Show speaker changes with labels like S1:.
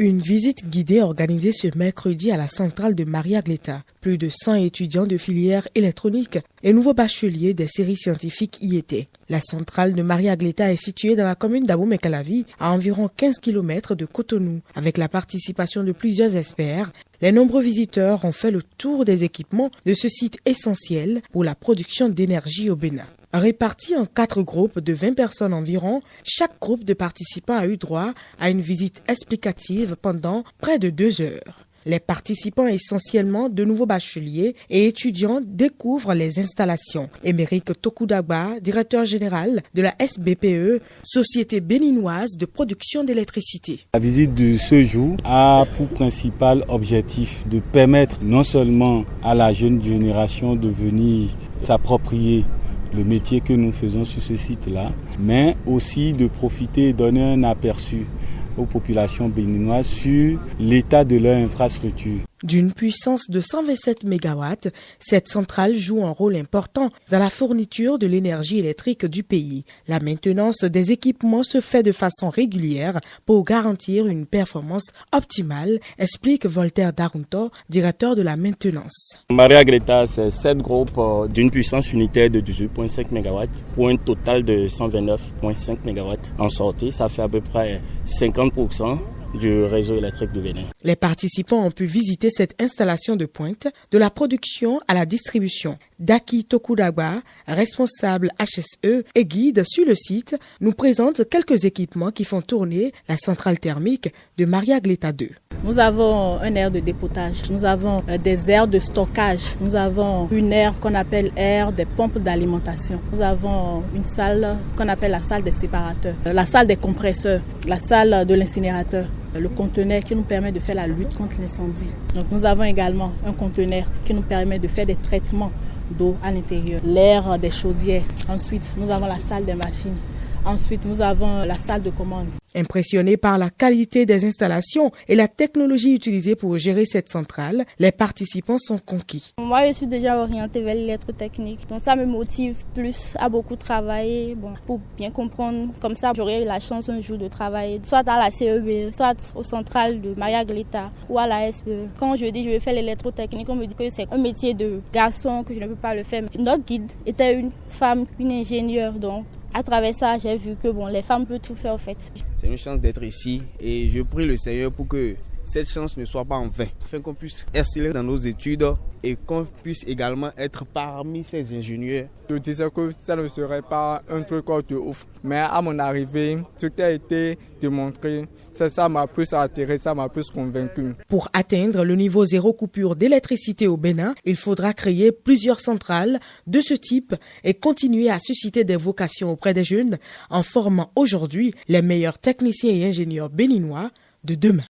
S1: Une visite guidée organisée ce mercredi à la centrale de Maria Gleta. Plus de 100 étudiants de filière électronique et nouveaux bacheliers des séries scientifiques y étaient. La centrale de Maria Gleta est située dans la commune d'Abomey-Calavi, à environ 15 km de Cotonou. Avec la participation de plusieurs experts, les nombreux visiteurs ont fait le tour des équipements de ce site essentiel pour la production d'énergie au Bénin. Répartis en 4 groupes de 20 personnes environ, chaque groupe de participants a eu droit à une visite explicative pendant près de 2 heures. Les participants, essentiellement de nouveaux bacheliers et étudiants, découvrent les installations. Émeric Tokudagba, directeur général de la SBPE, Société béninoise de production d'électricité.
S2: La visite de ce jour a pour principal objectif de permettre non seulement à la jeune génération de venir s'approprier le métier que nous faisons sur ce site-là, mais aussi de profiter et donner un aperçu aux populations béninoises sur l'état de leur infrastructure.
S1: D'une puissance de 127 MW, cette centrale joue un rôle important dans la fourniture de l'énergie électrique du pays. La maintenance des équipements se fait de façon régulière pour garantir une performance optimale, explique Voltaire Darunto, directeur de la maintenance.
S3: Maria Gleta, c'est 7 groupes d'une puissance unitaire de 18,5 MW pour un total de 129,5 MW en sortie. Ça fait à peu près 50% du réseau électrique du Bénin.
S1: Les participants ont pu visiter cette installation de pointe, de la production à la distribution. Daki Tokudagba, responsable HSE et guide sur le site, nous présente quelques équipements qui font tourner la centrale thermique de Maria Gleta 2.
S4: Nous avons un aire de dépotage, nous avons des aires de stockage, nous avons une aire qu'on appelle aire des pompes d'alimentation. Nous avons une salle qu'on appelle la salle des séparateurs, la salle des compresseurs, la salle de l'incinérateur, le conteneur qui nous permet de faire la lutte contre l'incendie. Donc nous avons également un conteneur qui nous permet de faire des traitements d'eau à l'intérieur, l'aire des chaudières. Ensuite, nous avons la salle des machines. Ensuite, nous avons la salle de commande.
S1: Impressionnés par la qualité des installations et la technologie utilisée pour gérer cette centrale, les participants sont conquis.
S5: Moi, je suis déjà orientée vers l'électrotechnique, donc ça me motive plus à beaucoup travailler pour bien comprendre. Comme ça, j'aurai eu la chance un jour de travailler soit à la CEB, soit aux centrales de Maria Gleta ou à la SBE. Quand je dis que je vais faire l'électrotechnique, on me dit que c'est un métier de garçon, que je ne peux pas le faire. Notre guide était une femme, une ingénieure, donc à travers ça, j'ai vu que les femmes peuvent tout faire en fait.
S6: C'est une chance d'être ici et je prie le Seigneur pour que cette chance ne soit pas en vain, afin qu'on puisse exceller dans nos études et qu'on puisse également être parmi ces ingénieurs.
S7: Je disais que ça ne serait pas un truc de ouf, mais à mon arrivée, ce qui a été démontré, ça m'a plus attiré, ça m'a plus convaincu.
S1: Pour atteindre le niveau zéro coupure d'électricité au Bénin, il faudra créer plusieurs centrales de ce type et continuer à susciter des vocations auprès des jeunes en formant aujourd'hui les meilleurs techniciens et ingénieurs béninois de demain.